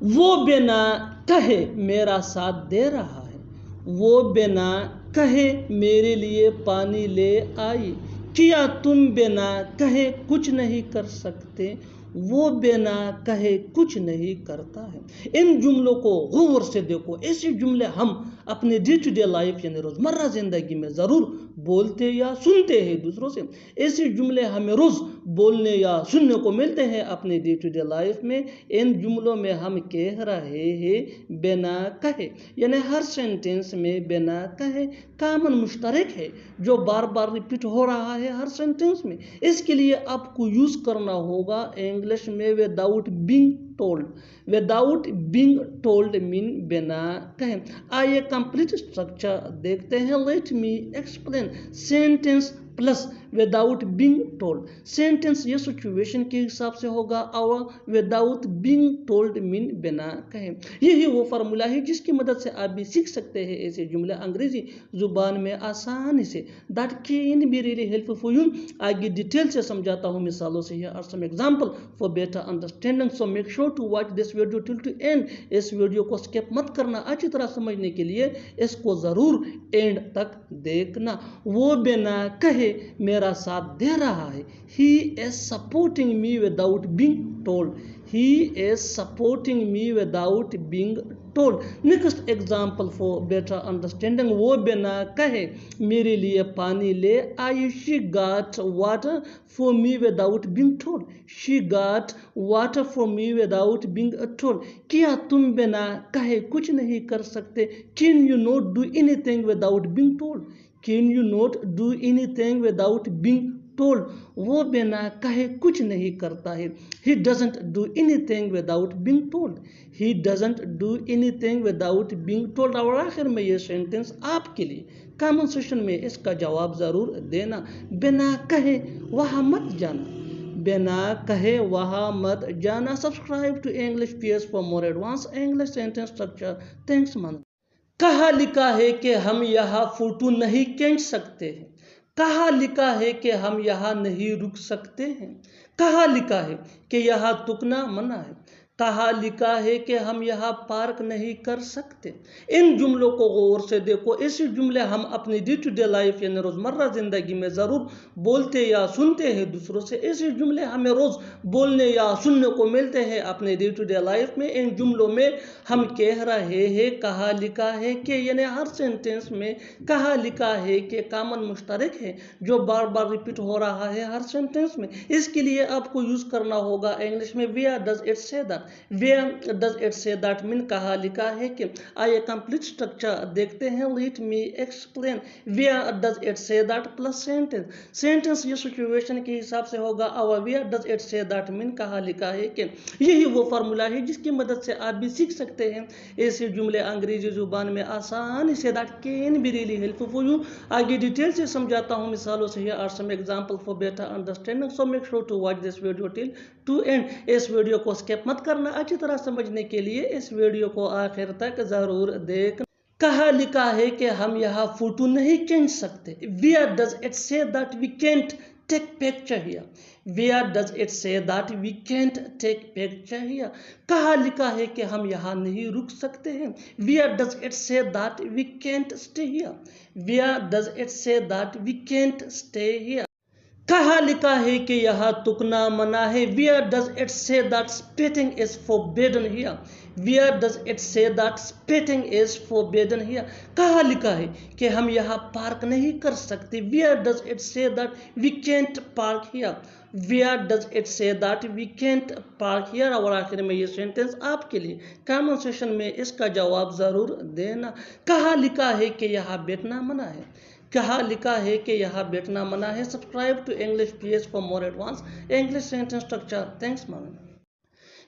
वो बिना कहे मेरा साथ दे रहा है, वो बिना कहे मेरे लिए पानी ले आई। किया तुम बिना कहे कुछ नहीं कर सकते, वो बिना कहे कुछ नहीं करता है। इन जुमलों को गौर से देखो। ऐसे जुमले हम अपने डे टू डे लाइफ यानी रोज़मर्रा ज़िंदगी में ज़रूर बोलते या सुनते हैं दूसरों से। ऐसे जुमले हमें रोज़ बोलने या सुनने को मिलते हैं अपने डे टू डे लाइफ में। इन जुमलों में हम कह रहे हैं बिना कहे, यानी हर सेंटेंस में बिना कहे कॉमन मुश्तरक है जो बार बार रिपीट हो रहा है हर सेंटेंस में। इसके लिए आपको यूज़ करना होगा इंग्लिश में without being told. Without being told mean बिना कहे। आइए कंप्लीट स्ट्रक्चर देखते हैं। Let me explain. Sentence plus without being told. Sentence ये सिचुएशन के हिसाब से होगा और विदाउट बीइंग टोल्ड मीन बिना कहे। यही वो फार्मूला है जिसकी मदद से आप भी सीख सकते हैं ऐसे जुमले अंग्रेजी जुबान में आसानी से। That can be really helpful for you. आगे डिटेल से समझाता हूँ मिसालों से। Here are some example for better understanding, so make sure to watch this video till to end. इस वीडियो को स्किप मत करना। अच्छी तरह समझने के लिए इसको जरूर एंड तक देखना। वो बिना कहे मेरा साथ दे रहा है। He is supporting me without being told. He is supporting me without being told. Next example for better understanding. वो बिना कहे मेरे लिए पानी ले आई। She got water for me without being told. She got water for me without being told. क्या तुम बिना कहे कुछ नहीं कर सकते? Can you not do anything without being told? Can you not do anything without being told? वो बिना कहे कुछ नहीं करता है। He doesn't do anything without being told. He doesn't do anything without being told. और आखिर में ये सेंटेंस आपके लिए कमेंट सेक्शन में इसका जवाब ज़रूर देना। बिना कहे वहाँ मत जाना। बिना कहे वहाँ मत जाना। Subscribe to English PS for more advance English sentence structure. Thanks man. कहाँ लिखा है कि हम यहाँ फोटो नहीं खींच सकते हैं? कहाँ लिखा है कि हम यहाँ नहीं रुक सकते हैं? कहाँ लिखा है कि यहाँ तुकना मना है? कहाँ लिखा है कि हम यहाँ पार्क नहीं कर सकते? इन जुमलों को गौर से देखो। ऐसे जुमले हम अपनी डे टू डे लाइफ यानी रोज़मर्रा ज़िंदगी में ज़रूर बोलते या सुनते हैं दूसरों से। ऐसे जुमले हमें रोज़ बोलने या सुनने को मिलते हैं अपने डे टू डे लाइफ में। इन जुमलों में हम कह रहे हैं कहाँ लिखा है कि, यानी हर सेंटेंस में कहाँ लिखा है कि कॉमन मुश्तरक है जो बार बार रिपीट हो रहा है हर सेंटेंस में। इसके लिए आपको यूज़ करना होगा इंग्लिश में where does it say that. Where does it say that mean कहाँ लिखा है कि। आइए कंप्लीट स्ट्रक्चर देखते हैं। Let me explain. Where does it say that plus sentence. Sentence ये सिचुएशन के हिसाब से होगा और where does it say that mean कहाँ लिखा है कि। यही वो फार्मूला है जिसकी मदद से आप भी सीख सकते हैं ऐसे जुमले अंग्रेजी जुबान में आसानी से। That can be really helpful for you. आगे डिटेल से समझाता हूँ मिसालों से। Here are some example for better understanding, so make sure to watch this video till to end. इस वीडियो को स्किप मत करना। अच्छी तरह समझने के लिए इस वीडियो को आखिर तक जरूर देखना। कहाँ लिखा है कि हम यहाँ फोटो नहीं खींच सकते? Where does it say that we can't take picture here? Where does it say that we can't take picture here? कहाँ लिखा है कि हम यहाँ नहीं रुक सकते हैं? Where does it say that we can't stay here? Where does it say that we can't stay here? कहाँ लिखा है कि यहाँ तुकना मना है? Where does it say that spitting is forbidden here? Where does it say that spitting is forbidden here? कहाँ लिखा है कि हम यहाँ पार्क नहीं कर सकते? Where does it say that we can't park here? Where does it say that we can't park here? और आखिर में ये सेंटेंस आपके लिए कमेंट सेक्शन में इसका जवाब ज़रूर देना। कहाँ लिखा है कि यहाँ बैठना मना है? कहाँ लिखा है कि यहाँ बैठना मना है? Subscribe to English PS for more advance English sentence structure. Thanks ma'am.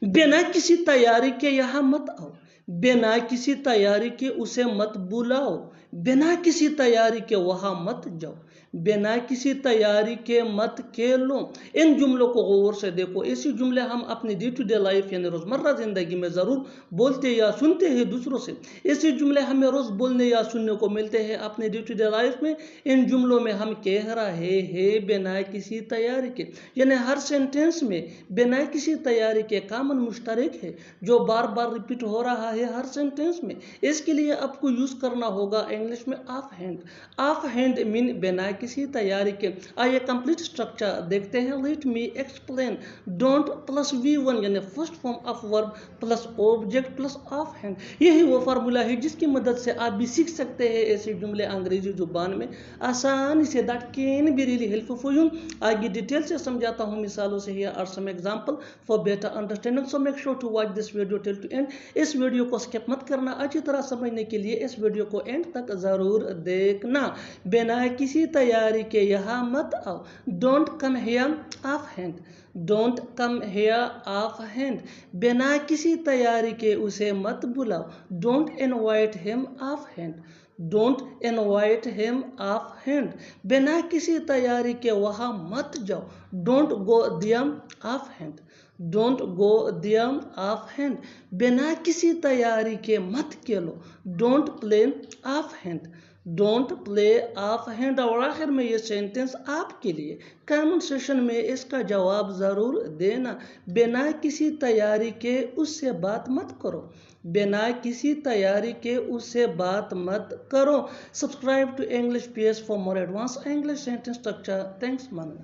बिना किसी तैयारी के यहाँ मत आओ। बिना किसी तैयारी के उसे मत बुलाओ। बिना किसी तैयारी के वहाँ मत जाओ। बिना किसी तैयारी के मत खेलो। इन जुमलों को गौर से देखो। ऐसे जुमले हम अपनी डे टू डे लाइफ यानी रोज़मर्रा ज़िंदगी में ज़रूर बोलते या सुनते हैं दूसरों से। ऐसे जुमले हमें रोज़ बोलने या सुनने को मिलते हैं अपने डे टू डे लाइफ में। इन जुमलों में हम कह रहे हैं बिना किसी तैयारी के, यानी हर सेंटेंस में बिना किसी तैयारी के कॉमन मुश्तरक है जो बार बार रिपीट हो रहा है हर सेंटेंस में। इसके लिए आपको यूज़ करना होगा इंग्लिश में of hand. Of hand mean बिना किसी तैयारी के। आइए कंप्लीट स्ट्रक्चर देखते हैं। Let me explain. Don't plus V1 यानी first form of verb plus object plus of hand, यही वो फार्मूला है जिसकी मदद से आप भी सीख सकते हैं ऐसे जुमले अंग्रेजी जुबान में आसानी से। That can be really helpful for you. आगे डिटेल से समझाता हूँ मिसालों से। Here are some example for better understanding, so make sure to watch this video till to end. इस वीडियो को स्किप मत करना। अच्छी तरह समझने के लिए इस वीडियो को एंड तक जरूर देखना। बिना किसी तैयारी के यहाँ मत आओ। Don't come here of hand. Don't come here of hand, बिना किसी तैयारी के उसे मत बुलाओ। Don't invite him of hand. Don't invite him of hand, बिना किसी तैयारी के वहाँ मत जाओ। Don't go them of hand. Don't go them of hand, बिना किसी तैयारी के मत खेलो। Don't play of hand. Don't play of hand. और आखिर में ये सेंटेंस आपके लिए। कमेंट सेशन में इसका जवाब ज़रूर देना। बिना किसी तैयारी के उससे बात मत करो। बिना किसी तैयारी के उससे बात मत करो। Subscribe to English PS for more advance English sentence structure. Thanks man.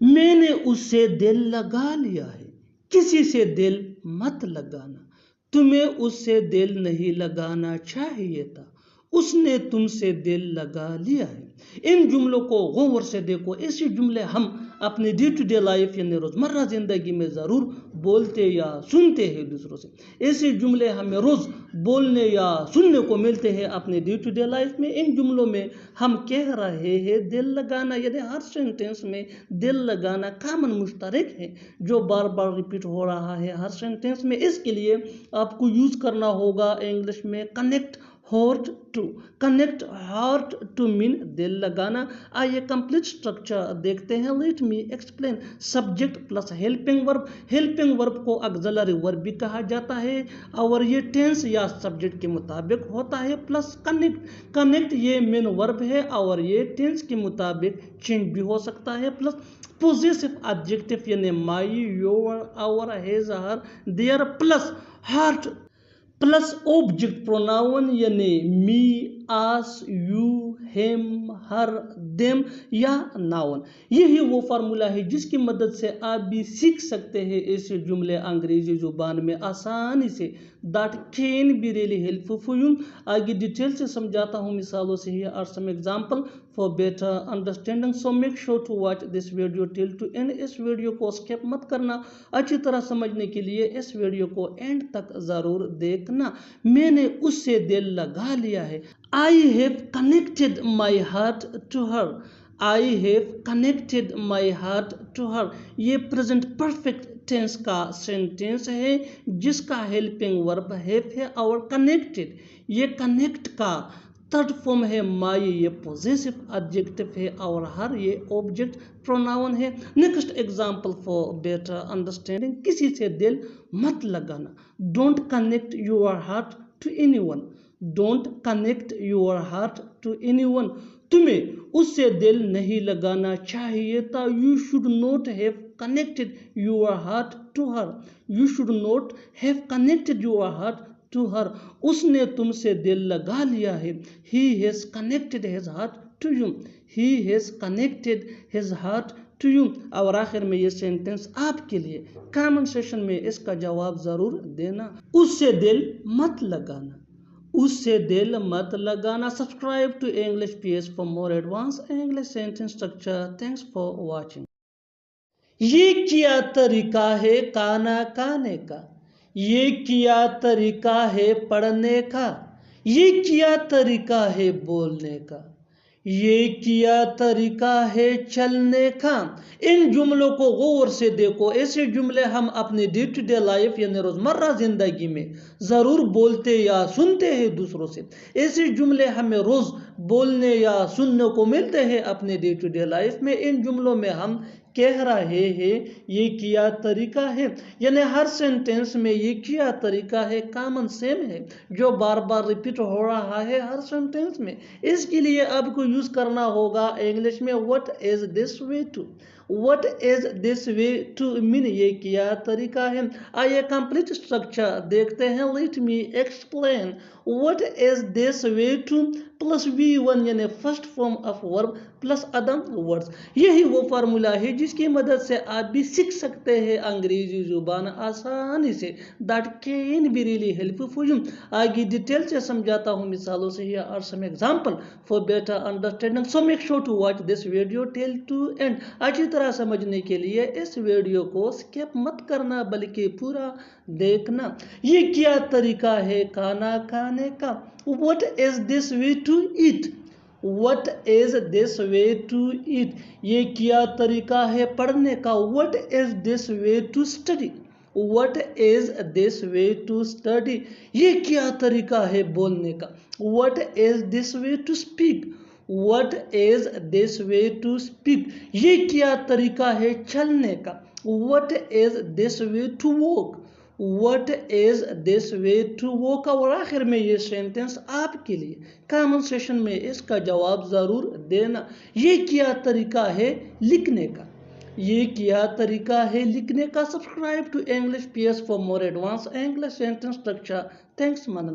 मैंने उससे दिल लगा लिया है। किसी से दिल मत लगाना। तुम्हें उससे दिल नहीं लगाना चाहिए था, उसने तुमसे दिल लगा लिया है। इन जुमलों को गौर से देखो। ऐसे जुमले हम अपने डे टू डे लाइफ यानी रोज़मर्रा ज़िंदगी में ज़रूर बोलते या सुनते हैं दूसरों से। ऐसे जुमले हमें रोज़ बोलने या सुनने को मिलते हैं अपने डे टू डे लाइफ में। इन जुमलों में हम कह रहे हैं दिल लगाना, यानी हर सेंटेंस में दिल लगाना कॉमन मुश्तरक है जो बार बार रिपीट हो रहा है हर सेंटेंस में। इसके लिए आपको यूज़ करना होगा इंग्लिश में connect heart to. Connect heart to mean दिल लगाना। आइए कंप्लीट स्ट्रक्चर देखते हैं। Let me explain. Subject plus helping verb. Helping verb को ऑक्सिलरी वर्ब भी कहा जाता है और ये टेंस या सब्जेक्ट के मुताबिक होता है। Plus connect. कनेक्ट ये मेन वर्ब है और ये टेंस के मुताबिक चेंज भी हो सकता है। प्लस पोजेसिव एडजेक्टिव यानी my, your, our, his, her, their plus heart plus object pronoun यानी me, us, you, him, her, them या नाउन। यही वो फार्मूला है जिसकी मदद से आप भी सीख सकते हैं ऐसे जुमले अंग्रेजी जुबान में आसानी से। That can be really helpful for you. आगे डिटेल से समझाता हूँ मिसालों से। Here are some example for better understanding, so make sure to watch this video till to end. इस वीडियो को स्किप मत करना। अच्छी तरह समझने के लिए इस वीडियो को एंड तक ज़रूर देखना। मैंने उससे दिल लगा लिया है। I have connected my heart to her. I have connected my heart to her. ये प्रेजेंट परफेक्ट टेंस का सेंटेंस है जिसका हेल्पिंग वर्ब हैव है और कनेक्टेड ये कनेक्ट का थर्ड फॉर्म है माई, ये पॉजेसिव एडजेक्टिव है और हर ये ऑब्जेक्ट प्रोनाउन है। Next example for better understanding. किसी से दिल मत लगाना। Don't connect your heart to anyone. Don't connect your heart to anyone, तुम्हें उससे दिल नहीं लगाना चाहिए था। You should not have connected your heart to her. You should not have connected your heart to her, उसने तुमसे दिल लगा लिया है। He has connected his heart to you. He has connected his heart to you. और आखिर में ये सेंटेंस आपके लिए। कमेंट सेशन में इसका जवाब जरूर देना। उससे दिल मत लगाना। उससे दिल मत लगाना। Subscribe to English PS for more advance English sentence structure. Thanks for watching. ये क्या तरीका है खाना खाने का। ये क्या तरीका है पढ़ने का। ये क्या तरीका है बोलने का। ये क्या तरीका है चलने का। इन जुमलों को गौर से देखो। ऐसे जुमले हम अपने डे टू डे लाइफ यानी रोजमर्रा जिंदगी में जरूर बोलते या सुनते हैं दूसरों से। ऐसे जुमले हमें रोज बोलने या सुनने को मिलते हैं अपने डे टू डे लाइफ में। इन जुमलों में हम कह रहे हैं ये क्या तरीका है, यानी हर सेंटेंस में ये क्या तरीका है कॉमन सेम है जो बार बार रिपीट हो रहा है हर सेंटेंस में। इसके लिए आपको यूज करना होगा इंग्लिश में what is this way to. What is this way to mean ये क्या तरीका है। आइए कंप्लीट स्ट्रक्चर देखते हैं। Let me explain. What is this way to plus V1 यानी first form of verb plus other words. यही वो फार्मूला है जिसकी मदद से आप भी सीख सकते हैं अंग्रेजी जुबान आसानी से। That can be really helpful for you. आगे डिटेल से समझाता हूँ मिसालों से। Here are some example for better understanding, so make sure to watch this video till to end. अच्छी तरह समझने के लिए इस वीडियो को स्किप मत करना बल्कि पूरा देखना। ये क्या तरीका है खाना खाने का। What is this way to eat? What is this way to eat? ये क्या तरीका है पढ़ने का। What is this way to study? What is this way to study? ये क्या तरीका है बोलने का। What is this way to speak? What is this way to speak? ये क्या तरीका है चलने का। What is this way to walk? What is this way to walk? और आखिर में ये सेंटेंस आपके लिए कॉमन सेशन में इसका जवाब जरूर देना। ये क्या तरीका है लिखने का। ये क्या तरीका है लिखने का। Subscribe to English PS for more advance English sentence structure. Thanks Manan.